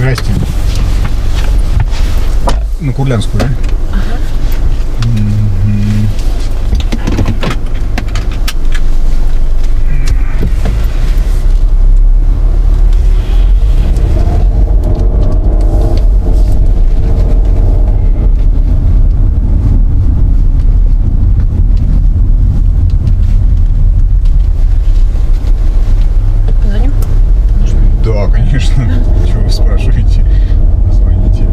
Здрасте. На Курлянскую, да? Ага. Да, конечно. Чего вы спрашиваете? Звоните.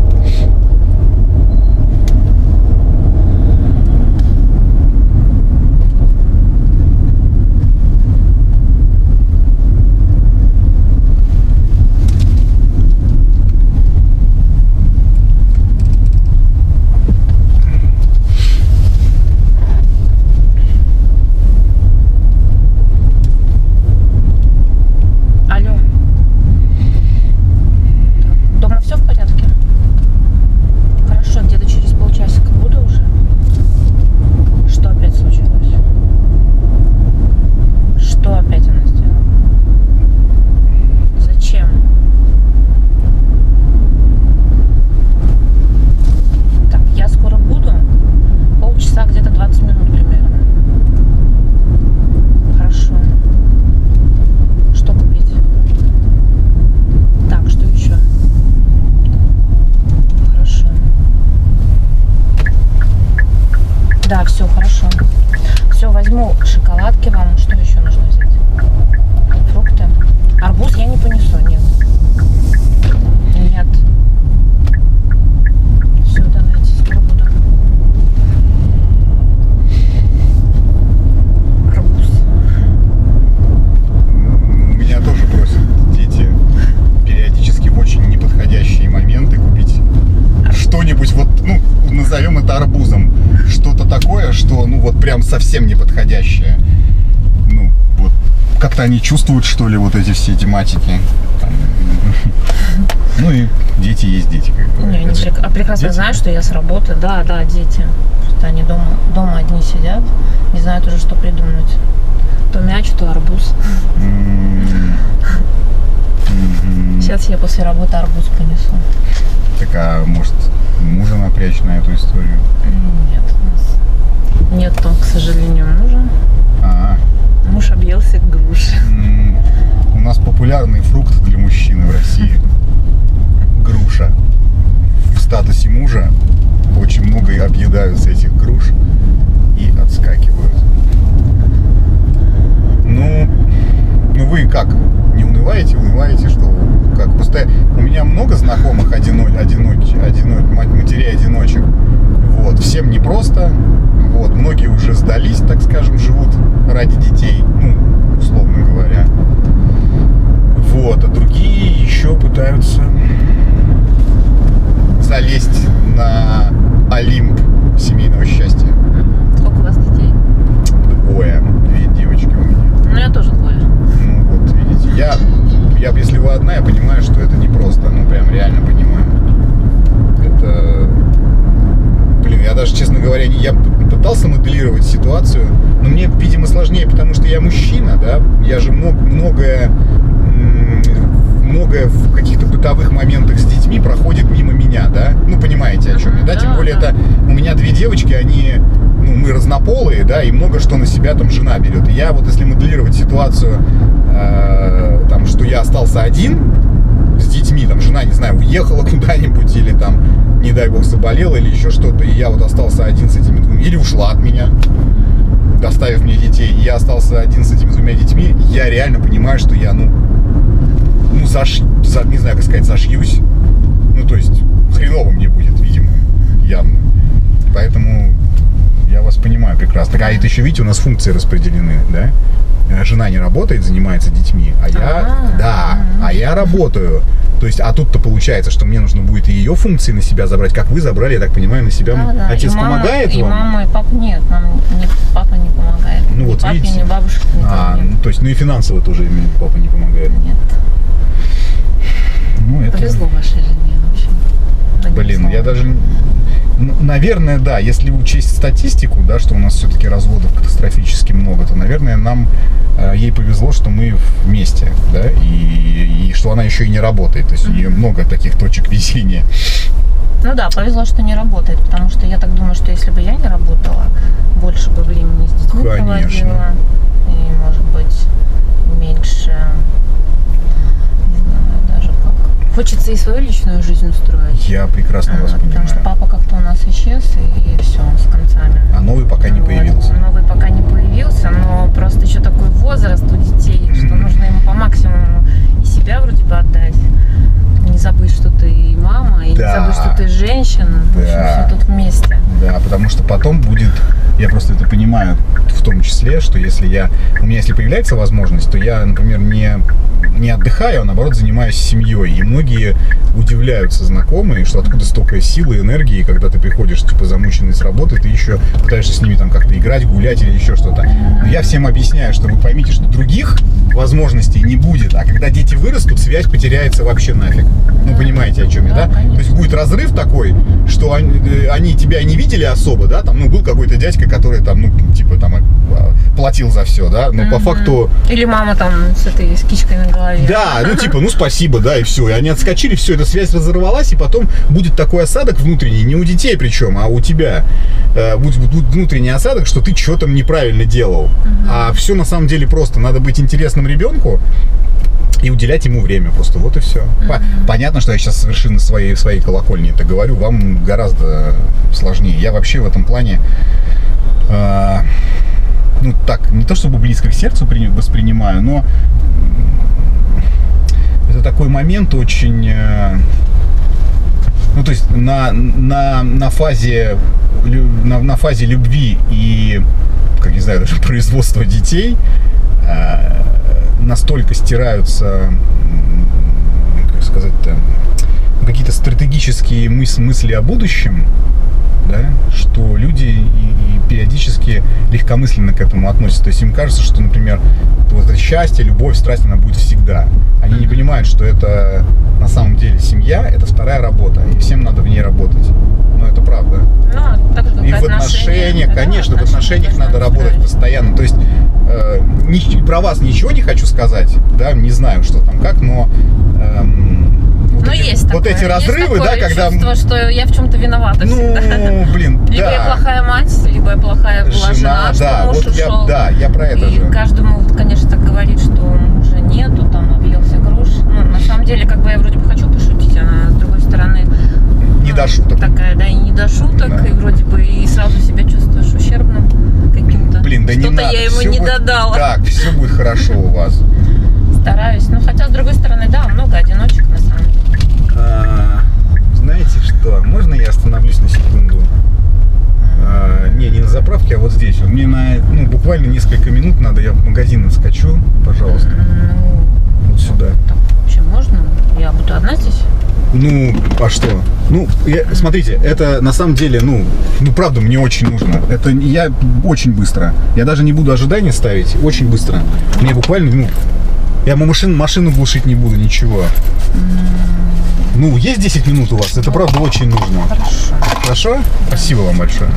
Алло. Дома все в порядке? Хорошо, где-то через полчасика буду уже. Что опять случилось? Что опять она сделала? Зачем? Так, я скоро буду. Полчаса, где-то 20 минут примерно. Хорошо. Что купить? Так, что еще? Хорошо. Да, все, хорошо. Все, возьму шоколадки вам. Что еще нужно взять? Фрукты. Арбуз я не понесу, нет. Нет. Все, давайте, скоро буду. Арбуз. Меня тоже просят дети периодически в очень неподходящие моменты купить что-нибудь, вот, ну, назовем это арбузом. Что-то такое, что, ну, вот прям совсем неподходящее. Ну, вот, как-то они чувствуют, что ли, вот эти все тематики. Там, ну и дети есть дети, как бы. Не, они прекрасно Дети? знают, что я с работы. Да, да, дети. Просто они дома одни сидят, не знают уже, что придумать. То мяч, то арбуз. Сейчас я после работы арбуз понесу. Так, а может, мужа напрячь на эту историю? Нет, у нас нету, к сожалению, мужа. Муж объелся груши. У нас популярный фрукт для мужчины в России. Груша. В статусе мужа очень много объедаются этих груш и отскакивают. Ну вы как? Не унываете? Унываете, что как? Просто у меня много знакомых матерей-одиночек. Вот. Всем непросто. Вот. Многие уже сдались, так скажем, живут ради детей. Ну, условно говоря. Вот. А другие еще пытаются залезть на Олимп семейного счастья. Сколько у вас детей? Две девочки у меня. Ну, я тоже двое. Ну вот, видите, я если вы одна, я понимаю, что это непросто. Ну, прям реально понимаю. Это... Блин, я даже, честно говоря, я пытался моделировать ситуацию, но мне, видимо, сложнее, потому что я мужчина, да? Я же многое в каких-то бытовых моментах с детьми проходит мимо меня, да? Ну, понимаете, о чем я, да? Тем более, это у меня две девочки, они... Ну, мы разнополые, да, и много что на себя там жена берет. И я вот, если моделировать ситуацию, там, что я остался один с детьми, там, жена, не знаю, уехала куда-нибудь, или там, не дай бог, заболела, или еще что-то, и я вот остался один с этими двумя, или ушла от меня, доставив мне детей, и я остался один с этими двумя детьми, я реально понимаю, что я, не знаю, как сказать, зашьюсь. Ну, то есть, хреново мне будет, видимо, явно. Поэтому... Я вас понимаю прекрасно. А это еще, видите, у нас функции распределены, да? Жена не работает, занимается детьми, а я работаю. То есть, а тут-то получается, что мне нужно будет и ее функции на себя забрать, как вы забрали, я так понимаю, на себя. Да. Отец помогает вам? И мама, и папа нет, папа не помогает. Ну Ни вот, папе, видите? ни бабушке, ни То есть, ну и финансово тоже папа не помогает. Нет. Ну, это... Повезло вашей жене, в общем. Блин, я даже... Наверное, да, если учесть статистику, да, что у нас все-таки разводов катастрофически много, то, наверное, ей повезло, что мы вместе, да, и что она еще и не работает. То есть у нее много таких точек везения. Ну да, повезло, что не работает, потому что я так думаю, что если бы я не работала, больше бы времени с детьми проводила. И, может быть, меньше, не знаю даже как. Хочется и свою личную жизнь устроить. Я прекрасно вас понимаю. Потому что папа как-то у нас исчез, и все, с концами. А новый пока не появился. Новый пока не появился, но просто еще такой возраст у детей, что нужно ему по максимуму и себя вроде бы отдать. Не забыть, что ты и мама, и не забыть, что ты женщина. В общем, все тут вместе. Да, потому что потом будет, я просто это понимаю, в том числе, что если у меня если появляется возможность, то я, например, не отдыхаю, а наоборот занимаюсь семьей. И многие удивляются, знакомые, что откуда столько силы, энергии, когда ты приходишь, типа, замученный с работы, ты еще пытаешься с ними там как-то играть, гулять или еще что-то. Но я всем объясняю, что вы поймите, что других возможностей не будет, а когда дети вырастут, связь потеряется вообще нафиг. Ну, понимаете, о чем я, да? Конечно. То есть будет разрыв такой, что они тебя не видели особо, да, там, ну, был какой-то дядька, который там, ну, типа, там, платил за все, да, но по факту... Или мама там с кичкой на голове. Да, ну, типа, ну, спасибо, да, и все. И они отскочили, все, эта связь разорвалась, и потом будет такой осадок внутренний, не у детей причем, а у тебя. Будет внутренний осадок, что ты что-то неправильно делал. А все на самом деле просто. Надо быть интересным ребенку и уделять ему время просто. Вот и все. Понятно, что я сейчас совершенно своей колокольни это говорю. Вам гораздо сложнее. Я вообще в этом плане, ну так, не то чтобы близко к сердцу воспринимаю, но это такой момент очень... Ну, то есть на фазе любви и, как не знаю, даже производства детей настолько стираются, как сказать-то, какие-то стратегические мысли о будущем, да, что люди и периодически легкомысленно к этому относятся. То есть им кажется, что, например, вот это счастье, любовь, страсть, она будет всегда. Они не понимают, что это на самом деле семья, это вторая работа, и всем надо в ней работать. Но это правда. Ну, так же, и в отношениях, конечно, в отношениях надо работать постоянно. То есть про вас ничего не хочу сказать, да, не знаю, что там как, но вот эти разрывы, да, когда... чувство, что я в чем-то виновата всегда. Ну, блин, да. Либо я плохая мать, либо я плохая была жена, что муж ушел. Я про это же. И каждому, конечно, так говорит, что мужа нету, там, объелся груш. Ну, на самом деле, как бы я вроде бы хочу пошутить, а с другой стороны... Не до шуток. Такая, да, и не до шуток, да. И вроде бы и сразу себя чувствуешь ущербным каким-то. Блин, да что-то не надо. Я ему не додала. Так, все будет хорошо у вас. Стараюсь. Ну, хотя, с другой стороны, да, много одиночек, на самом деле. Знаете что? Можно я остановлюсь на секунду? Не на заправке, а вот здесь. Мне буквально несколько минут надо, я в магазин скачу, пожалуйста. Вот сюда. Так, вообще можно? Я буду одна здесь? Ну, а что? Ну, смотрите, это на самом деле, ну, правда, мне очень нужно. Это я очень быстро. Я даже не буду ожидания ставить, очень быстро. Мне буквально, я машину глушить не буду, ничего. Ну, есть 10 минут у вас? Это правда очень нужно. Хорошо. Хорошо? Спасибо вам большое.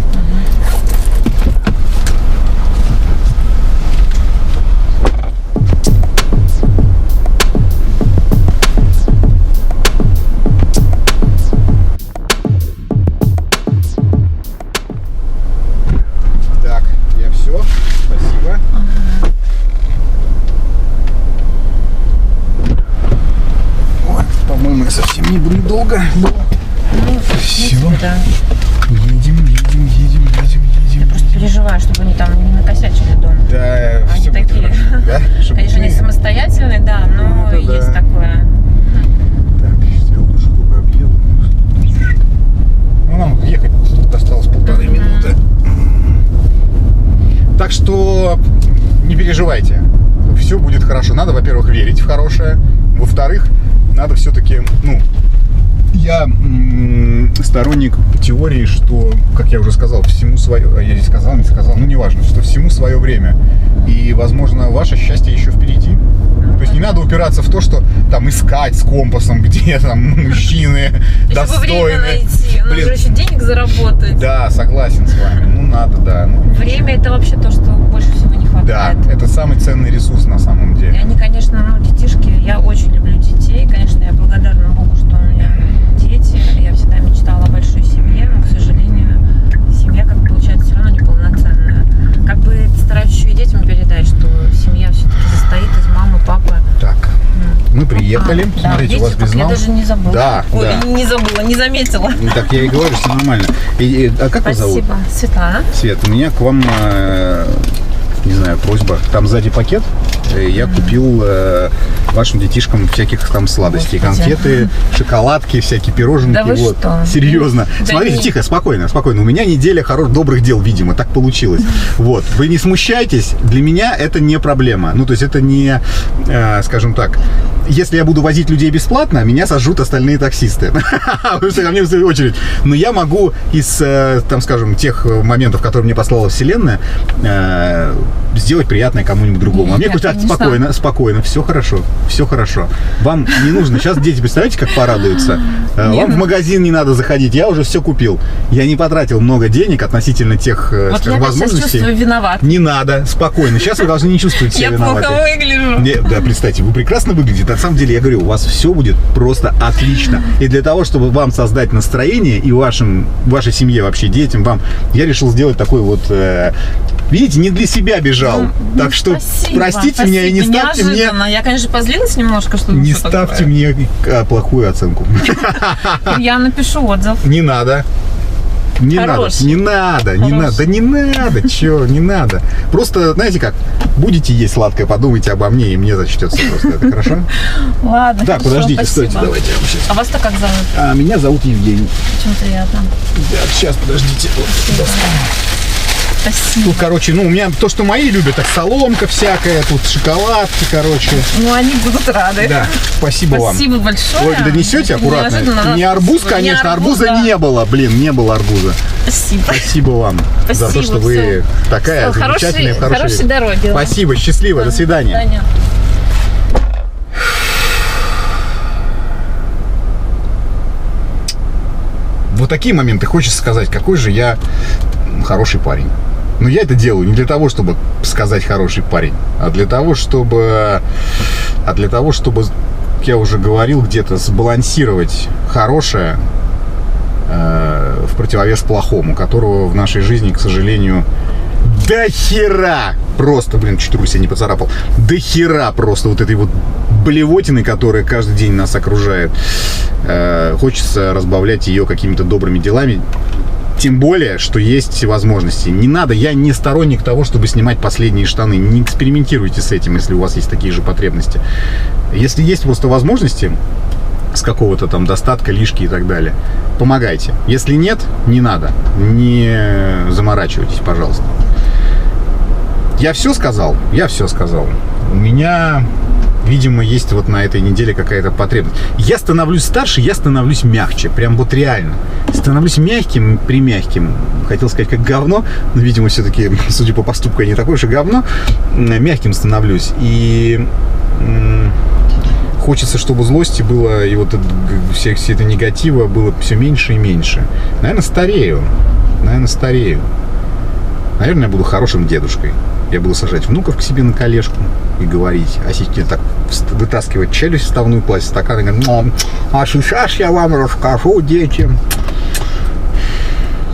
Так, я все. Спасибо. По-моему, я совсем не буду долго. Все. Да. Едем. Я просто переживаю, чтобы они там не накосячили дома. Да, они все будет такие, хорошо. Да? Конечно, они самостоятельные, да, но это есть да. такое. Так, сейчас я лучше только объеду. Ну, нам ехать осталось 1,5 минуты. Так что не переживайте. Все будет хорошо. Надо, во-первых, верить в хорошее. Во-вторых, надо все-таки, я сторонник теории, что, как я уже сказал, всему свое, я здесь сказал, не сказал, неважно, что всему свое время. И, возможно, ваше счастье еще впереди. То есть не надо упираться в то, что там искать с компасом, где там мужчины достойны. Время найти, нужно же еще денег заработать. Да, согласен с вами. Надо, да. Время это вообще то, что больше всего не хватает. Да, это самый ценный ресурс на самом деле. И они, конечно, детишки, я очень люблю детей. Мы приехали. Да, Смотрите, у вас видите, безнал. я даже не забыла. Да, Ой, да. не забыла, не заметила. Так я и говорю, все нормально. А как вас зовут? Спасибо. Светлана. Свет, у меня к вам, не знаю, просьба. Там сзади пакет. Я купил вашим детишкам всяких там сладостей. Господи. Конфеты, шоколадки, всякие пироженки. Да вы вот. что? Серьезно. Да Смотрите, не- тихо, спокойно, спокойно. У меня неделя добрых дел, видимо, так получилось. Вот. Вы не смущайтесь. Для меня это не проблема. Ну, то есть это не, скажем так, если я буду возить людей бесплатно, меня сожрут остальные таксисты. Потому что ко мне в свою очередь. Но я могу из, там, скажем, тех моментов, которые мне послала Вселенная, сделать приятное кому-нибудь другому. А мне говорят, спокойно, спокойно, все хорошо. Вам не нужно. Сейчас дети, представляете, как порадуются? Вам в магазин не надо заходить, я уже все купил. Я не потратил много денег относительно тех, Вот скажем, я возможностей. сейчас чувствую виноват. Не надо, спокойно. Сейчас вы должны не чувствовать себя Я виноваты. плохо выгляжу. Да, представьте, вы прекрасно выглядите. На самом деле, я говорю, у вас все будет просто отлично. И для того, чтобы вам создать настроение и вашей семье, вообще детям, вам, я решил сделать такой вот, видите, не для себя бежал. Так что Спасибо, простите меня и не ставьте мне... неожиданно. Я, конечно, позлилась немножко, что Не что ставьте такое. мне плохую оценку. Я напишу отзыв. Не надо. Не надо, Хороший. не надо, не надо, да не надо, чё, не надо. Просто, знаете как, будете есть сладкое, подумайте обо мне, и мне зачтется просто это, хорошо? Ладно, Так, хорошо, подождите, спасибо. стойте, давайте я вам сейчас. А вас-то как зовут? Меня зовут Евгений. Очень приятно. Так, сейчас, подождите. Спасибо. Тут, короче, у меня то, что мои любят, так соломка всякая, тут шоколадки, короче. Ну, они будут рады. Да, спасибо вам. Спасибо большое. Ой, донесете аккуратно? Неожиданно. Не арбуз, конечно, арбуза да. не было, не было арбуза. Спасибо. Спасибо вам за то, что вы всё. такая Всё, замечательная, хорошей дороги. Спасибо, счастливо, до свидания. До свидания. Вот такие моменты хочется сказать, какой же я хороший парень. Но я это делаю не для того, чтобы сказать хороший парень, а для того, чтобы, как я уже говорил, где-то сбалансировать хорошее в противовес плохому, которого в нашей жизни, к сожалению, до хера! Просто, чуть руку себе не поцарапал. До хера просто вот этой вот блевотины, которая каждый день нас окружает. Хочется разбавлять ее какими-то добрыми делами. Тем более, что есть возможности. Не надо, я не сторонник того, чтобы снимать последние штаны. Не экспериментируйте с этим, если у вас есть такие же потребности. Если есть просто возможности с какого-то там достатка, лишки и так далее, помогайте. Если нет, не надо. Не заморачивайтесь, пожалуйста. Я все сказал? Я все сказал. У меня, видимо, есть вот на этой неделе какая-то потребность. Я становлюсь старше, я становлюсь мягче. Прям вот реально. Становлюсь мягким, примягким. Хотел сказать, как говно, но, видимо, все-таки, судя по поступку, я не такое уж и говно. Мягким становлюсь. И хочется, чтобы злости было, и вот все это негатива было все меньше и меньше. Наверное, старею. Наверное, я буду хорошим дедушкой. Я буду сажать внуков к себе на колешку и говорить, а сейчас так вытаскивать челюсть вставную, класть стакан и говорить: а сейчас я вам расскажу, дети,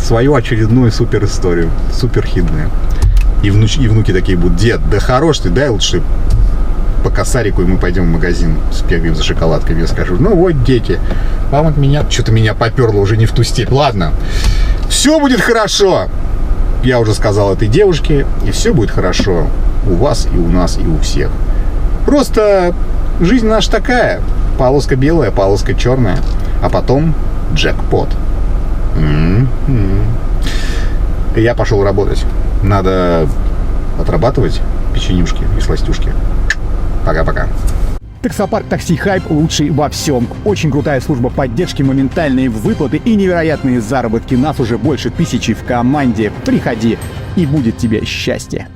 свою очередную супер историю, супер хидную. И внуки такие будут: дед, да хорош ты, дай лучше по косарику, и мы пойдем в магазин, сбегаем за шоколадками. Я скажу: ну вот, дети, вам от меня, что-то меня поперло уже не в ту степь. Ладно, все будет хорошо. Я уже сказал этой девушке, и все будет хорошо у вас, и у нас, и у всех. Просто жизнь наша такая. Полоска белая, полоска черная, а потом джекпот. Я пошел работать. Надо отрабатывать печенюшки и сластюшки. Пока-пока. Таксопарк Такси Хайп лучший во всем. Очень крутая служба поддержки, моментальные выплаты и невероятные заработки. Нас уже больше 1000 в команде. Приходи, и будет тебе счастье.